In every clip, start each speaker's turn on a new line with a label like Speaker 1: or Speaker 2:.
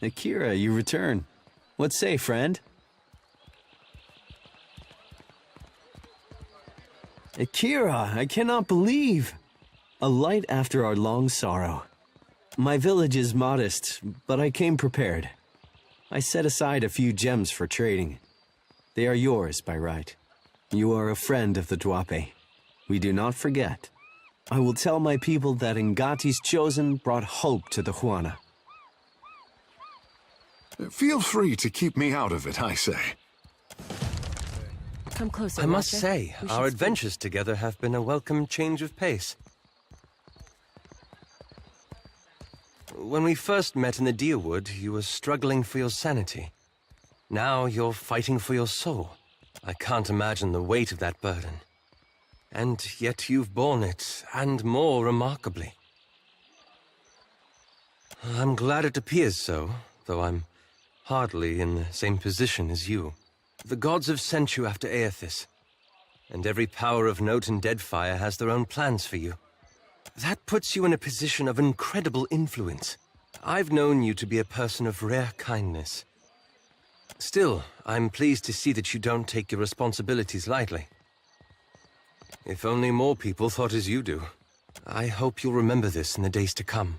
Speaker 1: Akira, you return. What say, friend? Akira, I cannot believe. A light after our long sorrow. My village is modest, but I came prepared. I set aside a few gems for trading. They are yours by right. You are a friend of the Dwape. We do not forget. I will tell my people that Ngati's chosen brought hope to the Huana.
Speaker 2: Feel free to keep me out of it, I say.
Speaker 3: Come closer,
Speaker 4: I must
Speaker 3: Watcher.
Speaker 4: say,
Speaker 3: We
Speaker 4: our
Speaker 3: should
Speaker 4: adventures together have been a welcome change of pace. When we first met in the Deerwood, you were struggling for your sanity. Now you're fighting for your soul. I can't imagine the weight of that burden. And yet you've borne it, and more remarkably. I'm glad it appears so, though I'm hardly in the same position as you. The gods have sent you after Aethys, and every power of note in Deadfire has their own plans for you. That puts you in a position of incredible influence. I've known you to be a person of rare kindness. Still, I'm pleased to see that you don't take your responsibilities lightly. If only more people thought as you do. I hope you'll remember this in the days to come.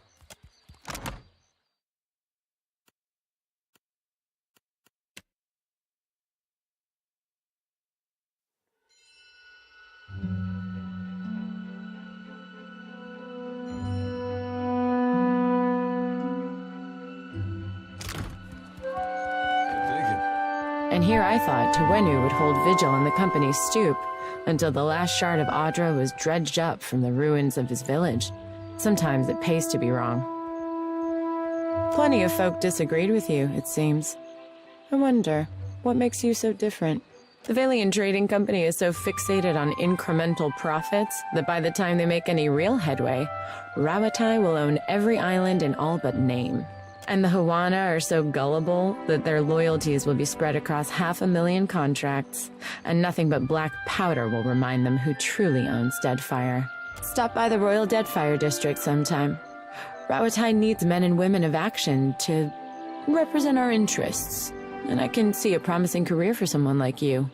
Speaker 3: And here I thought Tawenu would hold vigil on the company's stoop until the last shard of Audra was dredged up from the ruins of his village. Sometimes it pays to be wrong. Plenty of folk disagreed with you, it seems. I wonder, what makes you so different? The Valian Trading Company is so fixated on incremental profits that by the time they make any real headway, Rawatai will own every island in all but name. And the Huana are so gullible that their loyalties will be spread across 500,000 contracts, and nothing but black powder will remind them who truly owns Deadfire. Stop by the Royal Deadfire District sometime. Rawatai needs men and women of action to represent our interests, and I can see a promising career for someone like you.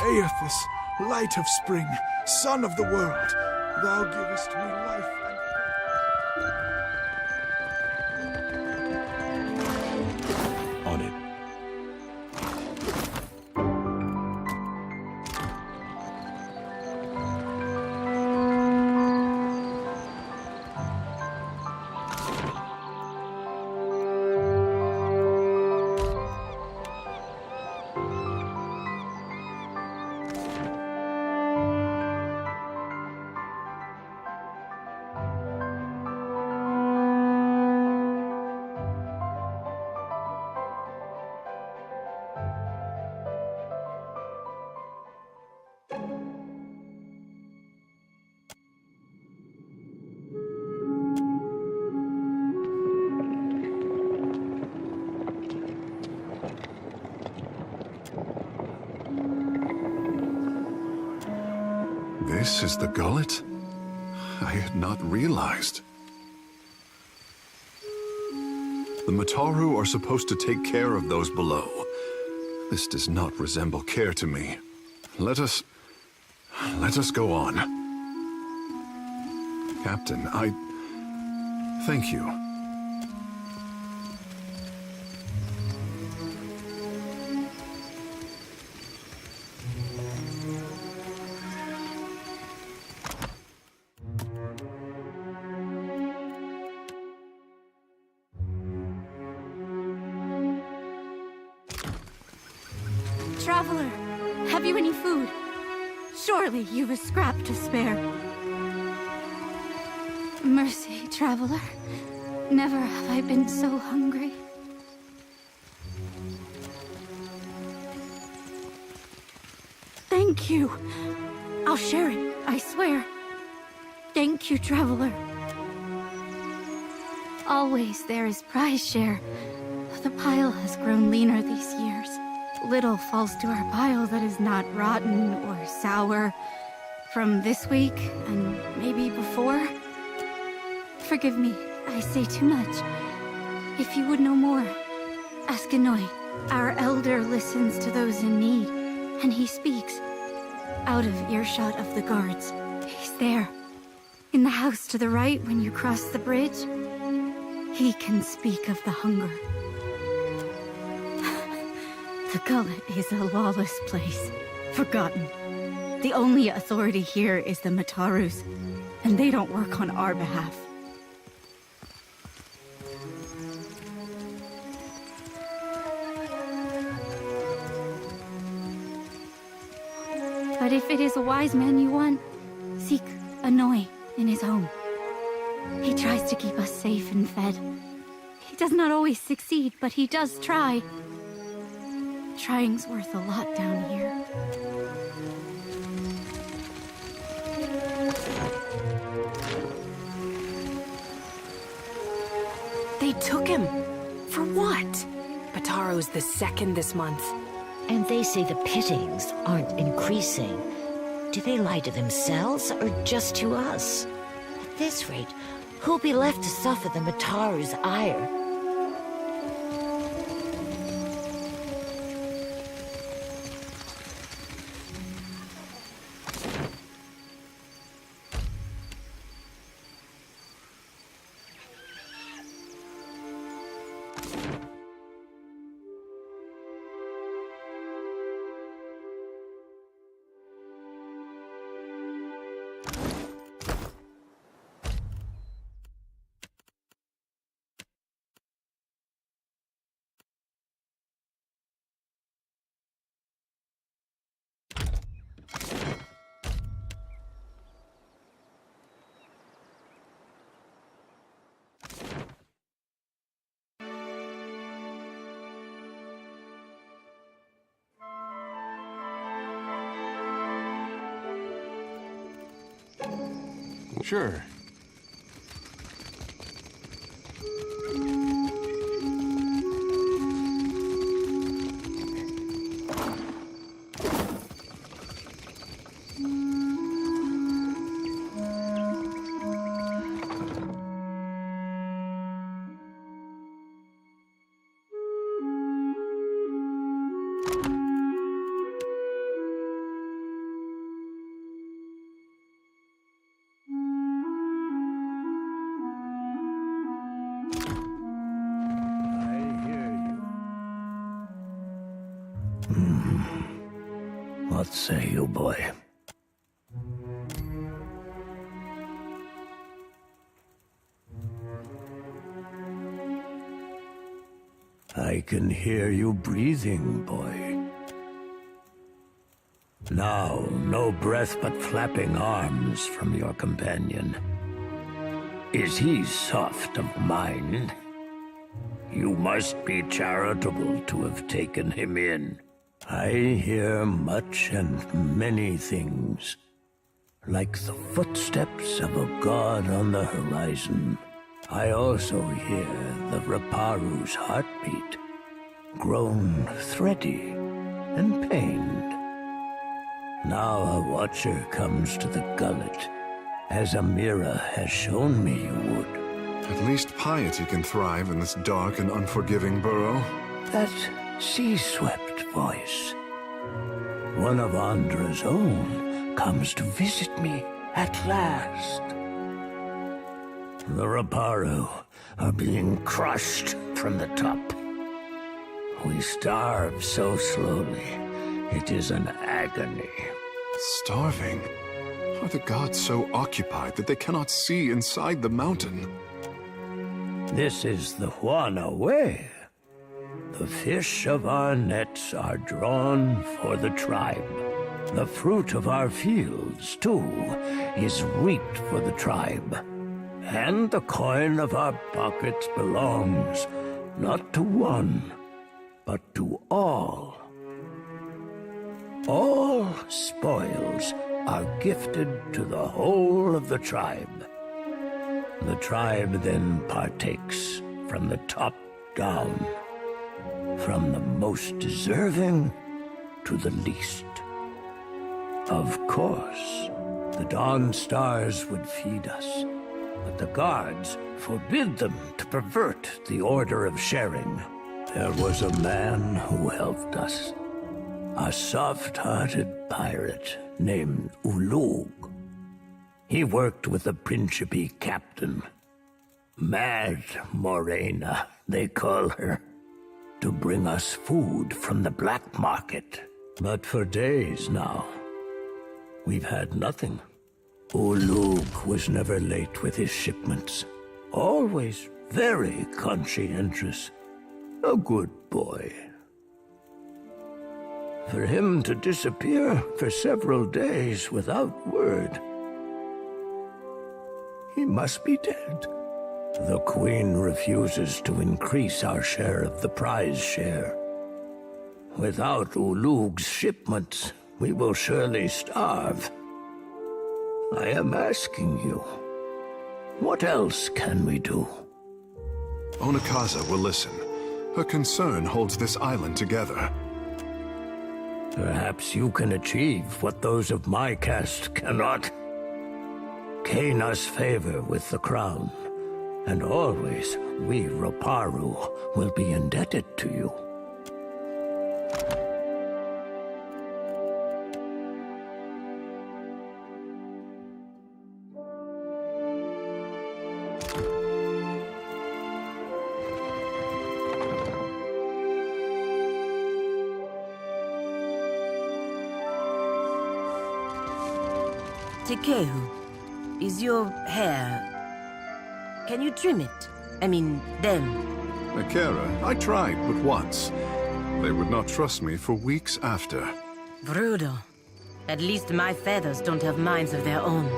Speaker 5: Aethys, light of spring, sun of the world, thou givest me life and
Speaker 1: On it.
Speaker 2: This is the gullet? I had not realized. The Mataru are supposed to take care of those below. This does not resemble care to me. Let us go on. Captain, thank you.
Speaker 6: Traveler, have you any food? Surely you've a scrap to spare. Mercy, Traveler. Never have I been so hungry. Thank you. I'll share it, I swear. Thank you, Traveler. Always there is prize share. The pile has grown leaner these years. Little falls to our pile that is not rotten or sour from this week and maybe before. Forgive me, I say too much. If you would know more, ask Anoi. Our elder listens to those in need, and he speaks. Out of earshot of the guards. He's there. In the house to the right when you cross the bridge. He can speak of the hunger. The Gullet is a lawless place. Forgotten. The only authority here is the Matarus, and they don't work on our behalf. But if it is a wise man you want, seek Anoi in his home. He tries to keep us safe and fed. He does not always succeed, but he does try. Trying's worth a lot down here.
Speaker 7: They took him. For what? Bataro's the second this month.
Speaker 8: And they say the pittings aren't increasing. Do they lie to themselves or just to us? At this rate, who'll be left to suffer the Mataru's ire?
Speaker 9: Sure.
Speaker 10: What say you, boy? I can hear you breathing, boy. Now, no breath but flapping arms from your companion. Is he soft of mind? You must be charitable to have taken him in. I hear much and many things, like the footsteps of a god on the horizon. I also hear the Raparu's heartbeat, grown thready and pained. Now a watcher comes to the Gullet, as Amira has shown me you would.
Speaker 2: At least piety can thrive in this dark and unforgiving burrow.
Speaker 10: That sea-swept voice. One of Andra's own comes to visit me at last. The Raparu are being crushed from the top. We starve so slowly, it is an agony.
Speaker 2: Starving? Are the gods so occupied that they cannot see inside the mountain?
Speaker 10: This is the Huana way. The The fish of our nets are drawn for the tribe. The fruit of our fields, too, is reaped for the tribe. And the coin of our pockets belongs not to one, but to all. All spoils are gifted to the whole of the tribe. The tribe then partakes from the top down, from the most deserving to the least. Of course, the Dawn Stars would feed us, but the guards forbid them to pervert the order of sharing. There was a man who helped us, a soft-hearted pirate named Ulug. He worked with the Principe captain, Mad Morena, they call her, to bring us food from the black market. But for days now, we've had nothing. Ulug was never late with his shipments. Always very conscientious. A good boy. For him to disappear for several days without word, he must be dead. The Queen refuses to increase our share of the prize share. Without Ulug's shipments, we will surely starve. I am asking you, what else can we do?
Speaker 2: Onakaza will listen. Her concern holds this island together.
Speaker 10: Perhaps you can achieve what those of my caste cannot. Gain us favor with the crown, and always we Roparu will be indebted to you.
Speaker 9: Tekehu, is your hair... Can you trim it? I mean, them.
Speaker 2: Akira, I tried but once. They would not trust me for weeks after.
Speaker 9: Brutal. At least my feathers don't have minds of their own.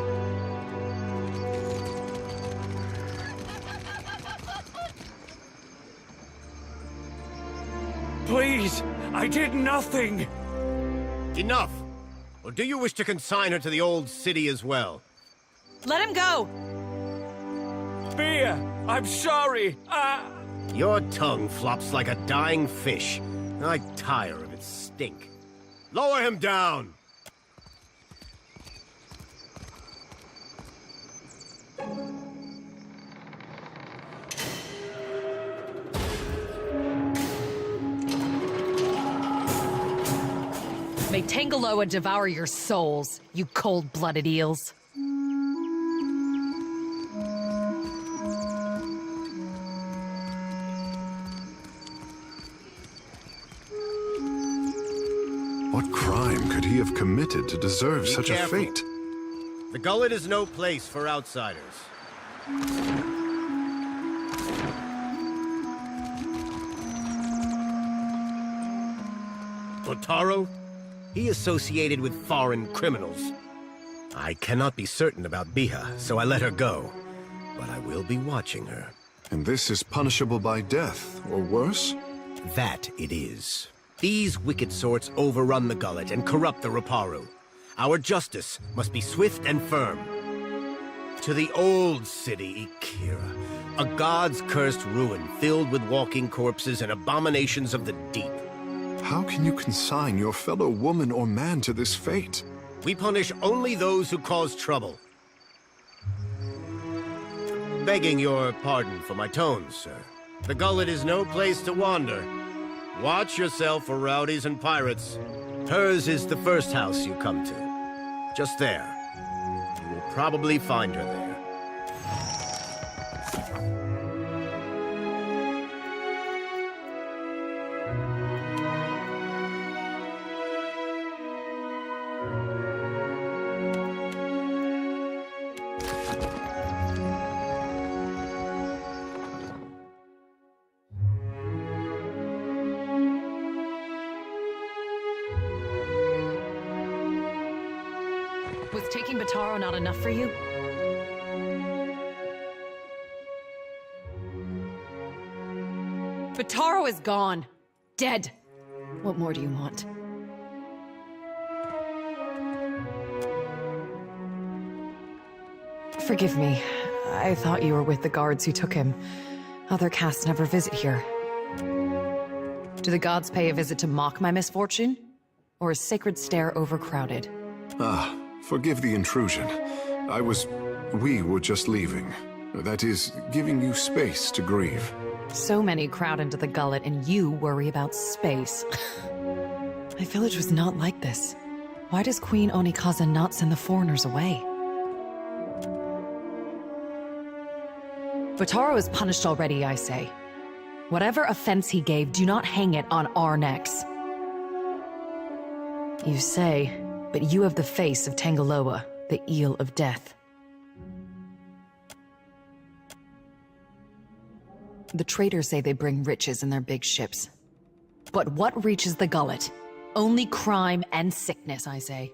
Speaker 11: Please, I did nothing!
Speaker 12: Enough! Or do you wish to consign her to the old city as well?
Speaker 7: Let him go!
Speaker 11: Mia, I'm sorry.
Speaker 12: Your tongue flops like a dying fish. I tire of its stink. Lower him down!
Speaker 7: May Tangaloa devour your souls, you cold-blooded eels.
Speaker 2: What crime could he have committed to deserve such a fate?
Speaker 12: The gullet is no place for outsiders. Otaro? He associated with foreign criminals. I cannot be certain about Biha, so I let her go. But I will be watching her.
Speaker 2: And this is punishable by death, or worse?
Speaker 12: That it is. These wicked sorts overrun the gullet and corrupt the Roparu. Our justice must be swift and firm. To the old city, Ikira. A god's cursed ruin filled with walking corpses and abominations of the deep.
Speaker 2: How can you consign your fellow woman or man to this fate?
Speaker 12: We punish only those who cause trouble. Begging your pardon for my tones, sir. The gullet is no place to wander. Watch yourself for rowdies and pirates. Hers is the first house you come to. Just there. You will probably find her there.
Speaker 7: Was taking Bataro not enough for you? Bataro is gone. Dead. What more do you want? Forgive me. I thought you were with the guards who took him. Other casts never visit here. Do the gods pay a visit to mock my misfortune? Or is Sacred Stair overcrowded?
Speaker 2: Ah, forgive the intrusion. We were just leaving. That is, giving you space to grieve.
Speaker 7: So many crowd into the gullet and you worry about space. My village was not like this. Why does Queen Onikaza not send the foreigners away? Bataro is punished already, I say. Whatever offense he gave, do not hang it on our necks. You say, but you have the face of Tangaloa, the Eel of Death. The traders say they bring riches in their big ships. But what reaches the gullet? Only crime and sickness, I say.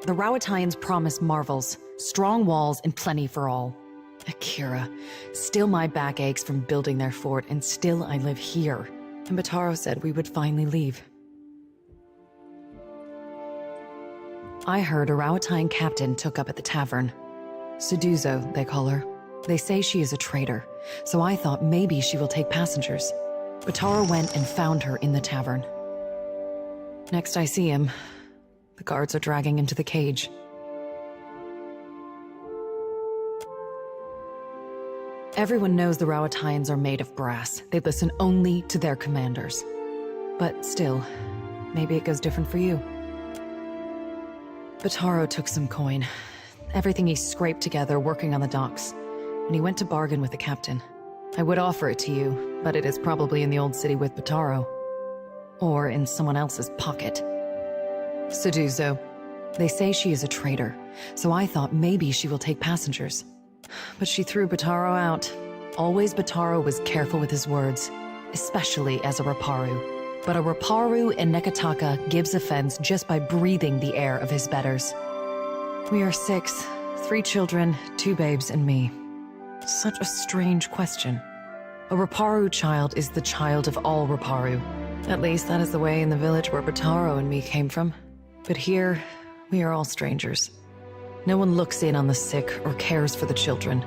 Speaker 7: The Rowattians promise marvels, strong walls, and plenty for all. Akira, still my back aches from building their fort, and still I live here. And Bataro said we would finally leave. I heard a Rowattian captain took up at the tavern. Suduzo, they call her. They say she is a traitor, so I thought maybe she will take passengers. Bataro went and found her in the tavern. Next I see him, the guards are dragging him to the cage. Everyone knows the Rowattians are made of brass. They listen only to their commanders. But still, maybe it goes different for you. Bataro took some coin. Everything he scraped together working on the docks. And he went to bargain with the captain. I would offer it to you, but it is probably in the old city with Bataro. Or in someone else's pocket. Suduzo. They say she is a traitor, so I thought maybe she will take passengers. But she threw Bataro out. Always Bataro was careful with his words, especially as a Raparu. But a Raparu in Nekataka gives offense just by breathing the air of his betters. We are 6, 3 children, 2 babes, and me. Such a strange question. A Raparu child is the child of all Raparu. At least that is the way in the village where Bataro and me came from. But here, we are all strangers. No one looks in on the sick or cares for the children.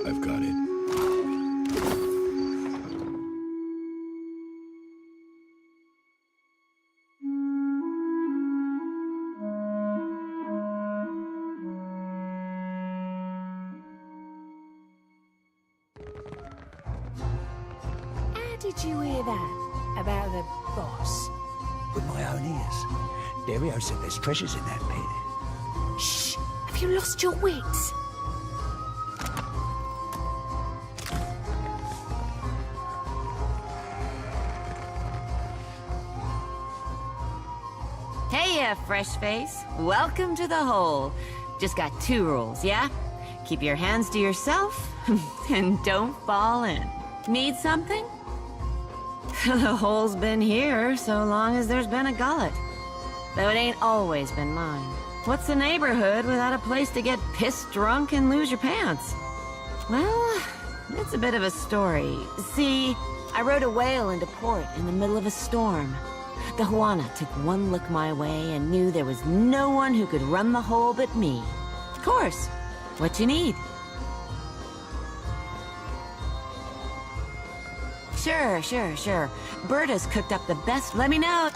Speaker 2: I've got it.
Speaker 13: How did you hear that? About the boss?
Speaker 14: With my own ears. Dario said there's treasures in that pit.
Speaker 13: Shh! Have you lost your wits?
Speaker 15: Hey, fresh face. Welcome to the hole. Just got 2 rules, yeah? Keep your hands to yourself, and don't fall in. Need something? The hole's been here so long as there's been a gullet. Though it ain't always been mine. What's a neighborhood without a place to get pissed drunk and lose your pants? Well, it's a bit of a story. See, I rode a whale into port in the middle of a storm. The Juana took one look my way and knew there was no one who could run the hole but me. Of course. What you need? Sure. Berta's cooked up the best. Let me know.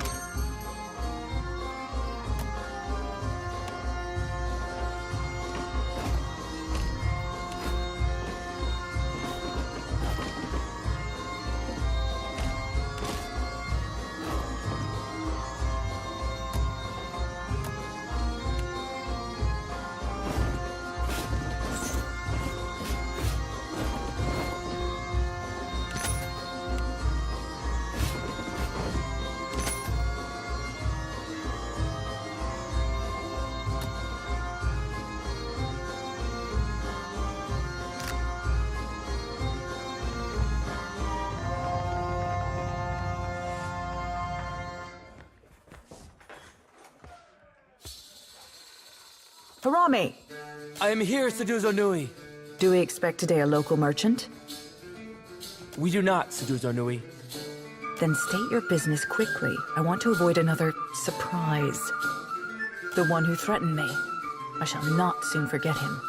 Speaker 16: Harami!
Speaker 11: I am here, Seduzo Nui.
Speaker 16: Do we expect today a local merchant?
Speaker 11: We do not, Seduzo Nui.
Speaker 16: Then state your business quickly. I want to avoid another surprise. The one who threatened me. I shall not soon forget him.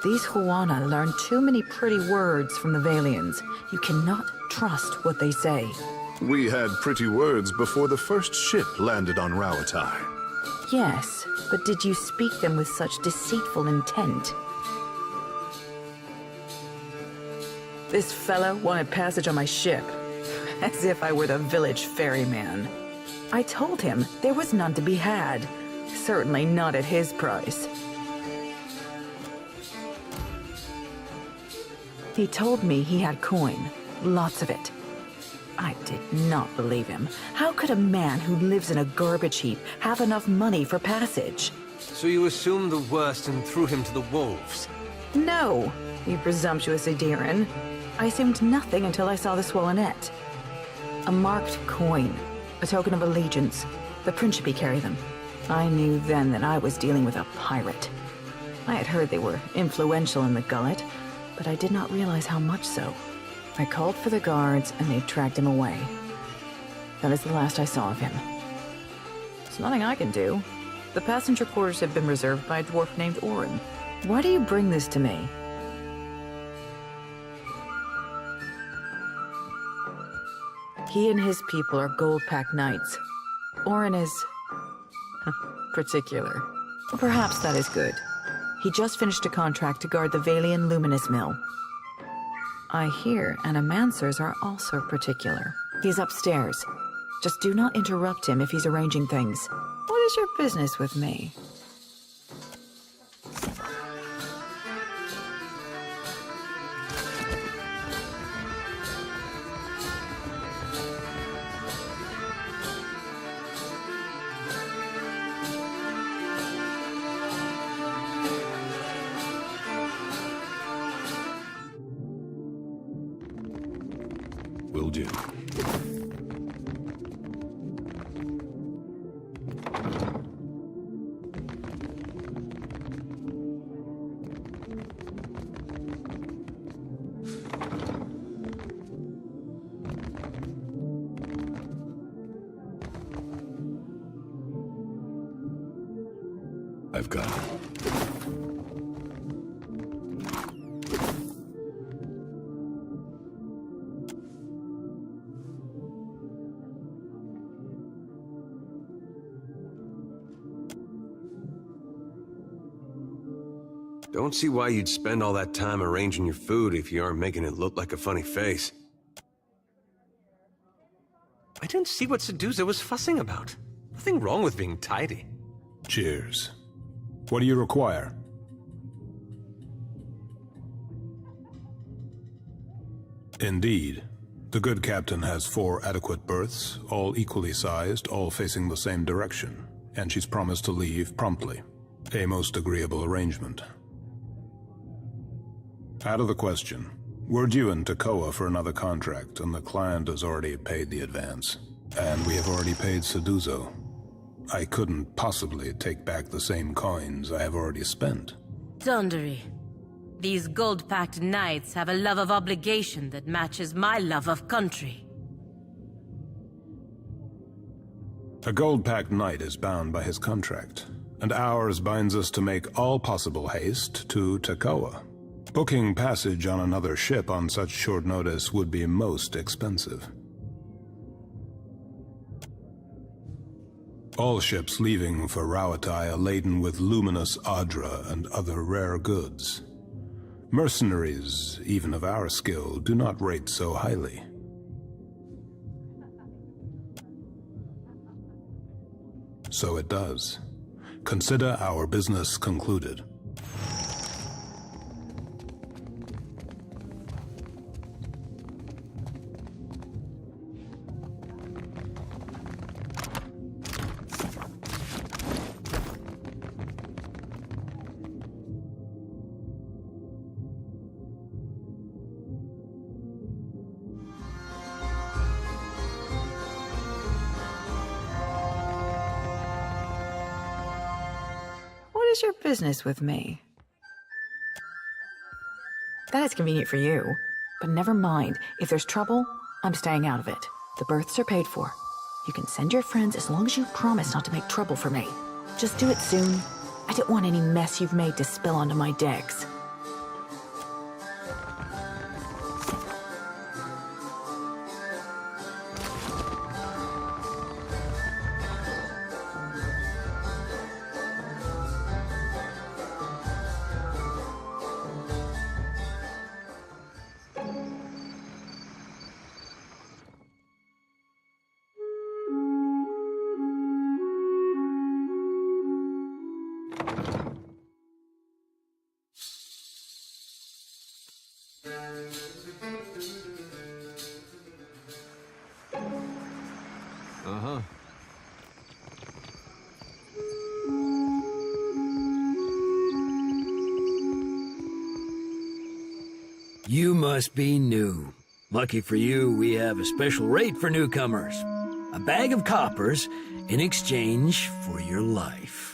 Speaker 16: These Huana learn too many pretty words from the Valians. You cannot trust what they say.
Speaker 2: We had pretty words before the first ship landed on Rauatai.
Speaker 16: Yes, but did you speak them with such deceitful intent? This fellow wanted passage on my ship, as if I were the village ferryman. I told him there was none to be had, certainly not at his price. He told me he had coin, lots of it. I did not believe him. How could a man who lives in a garbage heap have enough money for passage?
Speaker 4: So you assumed the worst and threw him to the wolves?
Speaker 16: No, you presumptuous Adiran. I assumed nothing until I saw the Swollenette. A marked coin, a token of allegiance. The Principe carry them. I knew then that I was dealing with a pirate. I had heard they were influential in the Gullet, but I did not realize how much so. I called for the guards, and they dragged him away. That is the last I saw of him. There's nothing I can do. The passenger quarters have been reserved by a dwarf named Orin. Why do you bring this to me? He and his people are gold-packed knights. Orin is... particular. Perhaps that is good. He just finished a contract to guard the Valian Luminous Mill. I hear animancers are also particular. He's upstairs. Just do not interrupt him if he's arranging things. What is your business with me?
Speaker 2: Will do. I've got it.
Speaker 4: Don't see why you'd spend all that time arranging your food if you aren't making it look like a funny face. I didn't see what Seduzo was fussing about. Nothing wrong with being tidy.
Speaker 17: Cheers. What do you require? Indeed. The good captain has 4 adequate berths, all equally sized, all facing the same direction, and she's promised to leave promptly. A most agreeable arrangement. Out of the question. We're due in Tekoa for another contract, and the client has already paid the advance. And we have already paid Seduzo. I couldn't possibly take back the same coins I have already spent.
Speaker 9: Donderi, these gold-packed knights have a love of obligation that matches my love of country.
Speaker 17: A gold-packed knight is bound by his contract, and ours binds us to make all possible haste to Tekoa. Booking passage on another ship on such short notice would be most expensive. All ships leaving for Rauatai are laden with luminous Adra and other rare goods. Mercenaries, even of our skill, do not rate so highly. So it does. Consider our business concluded.
Speaker 16: is your business with me? That is convenient for you. But never mind. If there's trouble, I'm staying out of it. The berths are paid for. You can send your friends as long as you promise not to make trouble for me. Just do it soon. I don't want any mess you've made to spill onto my decks.
Speaker 1: Uh-huh.
Speaker 14: You must be new. Lucky for you, we have a special rate for newcomers. A bag of coppers in exchange for your life.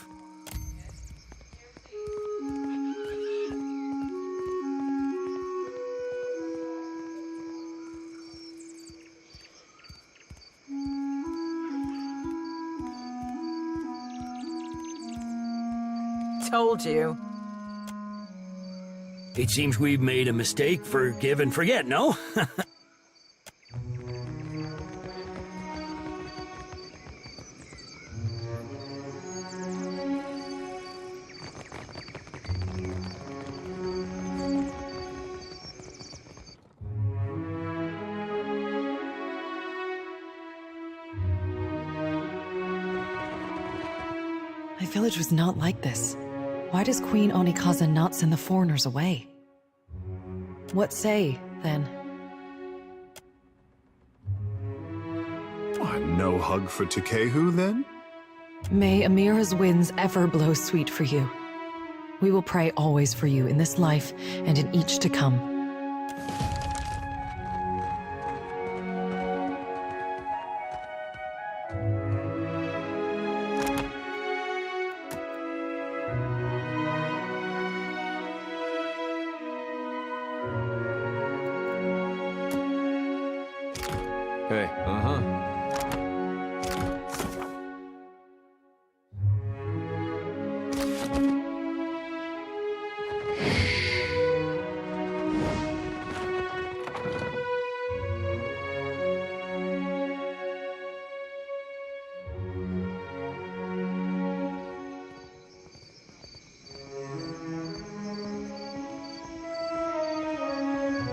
Speaker 16: Told you.
Speaker 14: It seems we've made a mistake. Forgive and forget, no?
Speaker 7: My village was not like this. Why does Queen Onikaza not send the foreigners away? What say, then?
Speaker 2: No hug for Takehu, then?
Speaker 7: May Amira's winds ever blow sweet for you. We will pray always for you in this life and in each to come.
Speaker 1: Hey, uh-huh.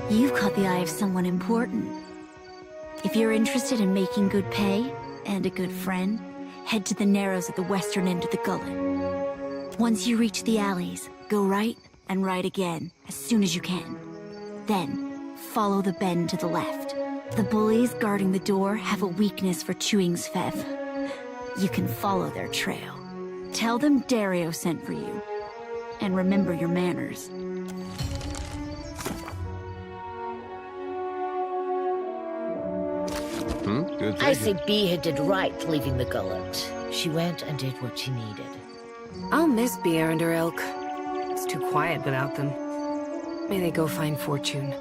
Speaker 6: You've caught the eye of someone important. If you're interested in making good pay and a good friend, head to the Narrows at the western end of the gullet. Once you reach the alleys, go right and right again as soon as you can. Then, follow the bend to the left. The bullies guarding the door have a weakness for chewing Sfev. You can follow their trail. Tell them Dario sent for you. And remember your manners.
Speaker 1: Good
Speaker 8: I say
Speaker 1: thinking.
Speaker 8: Biha did right leaving the gullet. She went and did what she needed.
Speaker 13: I'll miss Bier and her ilk. It's too quiet without them. May they go find fortune.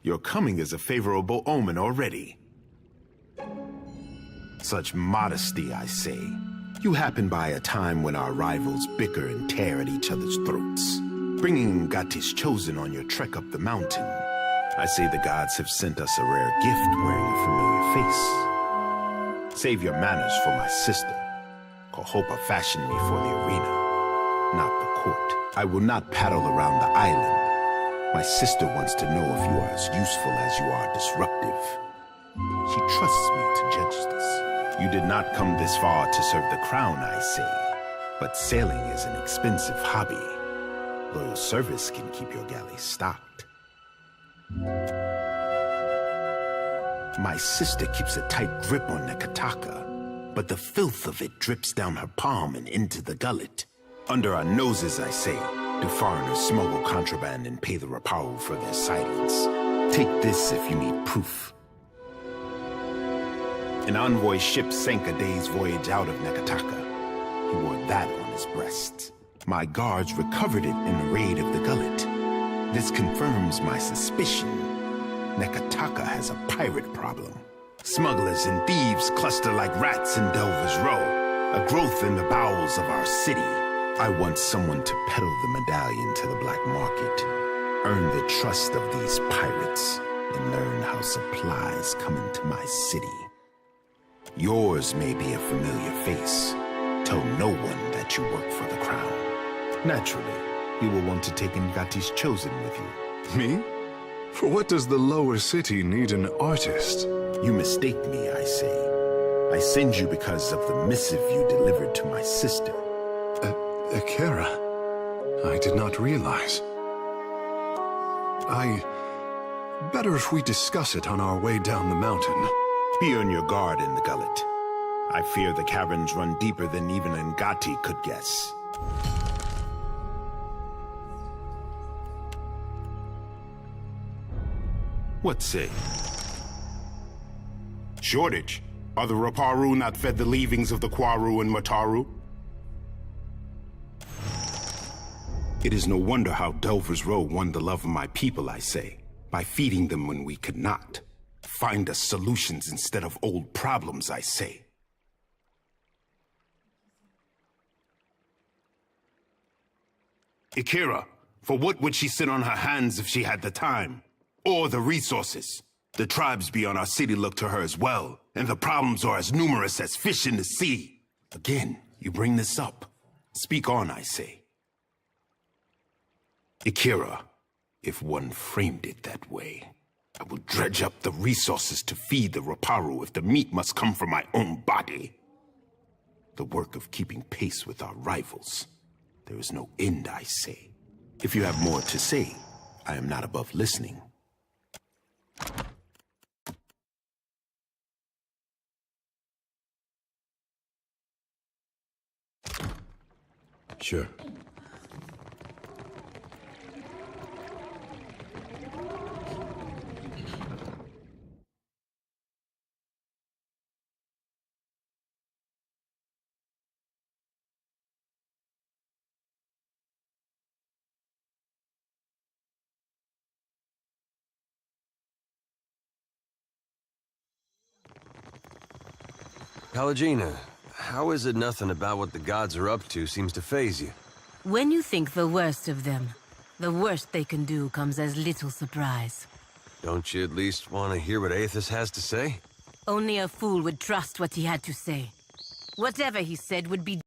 Speaker 18: Your coming is a favorable omen already. Such modesty, I say. You happen by a time when our rivals bicker and tear at each other's throats. Bringing Ngati's Chosen on your trek up the mountain. I say the gods have sent us a rare gift wearing a familiar face. Save your manners for my sister. Kohopa fashioned me for the arena, not the court. I will not paddle around the island. My sister wants to know if you are as useful as you are disruptive. She trusts me to judge this. You did not come this far to serve the crown, I say. But sailing is an expensive hobby. Loyal service can keep your galley stocked. My sister keeps a tight grip on Nekataka, but the filth of it drips down her palm and into the gullet. Under our noses, I say. Do foreigners smuggle contraband and pay the Rapau for their silence? Take this if you need proof. An envoy ship sank a day's voyage out of Nekataka. He wore that on his breast. My guards recovered it in a raid of the gullet. This confirms my suspicion. Nekataka has a pirate problem. Smugglers and thieves cluster like rats in Delver's Row, a growth in the bowels of our city. I want someone to peddle the medallion to the black market, earn the trust of these pirates, and learn how supplies come into my city. Yours may be a familiar face. Tell no one that you work for the crown. Naturally, you will want to take Ngati's Chosen with you.
Speaker 2: Me? For what does the lower city need an artist?
Speaker 18: You mistake me, I say. I send you because of the missive you delivered to my sister.
Speaker 2: Akira, I did not realize. Better if we discuss it on our way down the mountain.
Speaker 18: Be on your guard in the gullet. I fear the caverns run deeper than even Ngati could guess. What say? Shortage? Are the Raparu not fed the leavings of the Kwaru and Mataru? It is no wonder how Delver's Row won the love of my people, I say, by feeding them when we could not. Find us solutions instead of old problems, I say. Akira, for what would she sit on her hands if she had the time? Or the resources? The tribes beyond our city look to her as well, and the problems are as numerous as fish in the sea. Again, you bring this up. Speak on, I say. Akira, if one framed it that way, I will dredge up the resources to feed the Raparu if the meat must come from my own body. The work of keeping pace with our rivals. There is no end, I say. If you have more to say, I am not above listening.
Speaker 2: Sure.
Speaker 4: Kalagina, how is it nothing about what the gods are up to seems to faze you?
Speaker 9: When you think the worst of them, the worst they can do comes as little surprise.
Speaker 4: Don't you at least want to hear what Aethys has to say?
Speaker 9: Only a fool would trust what he had to say. Whatever he said would be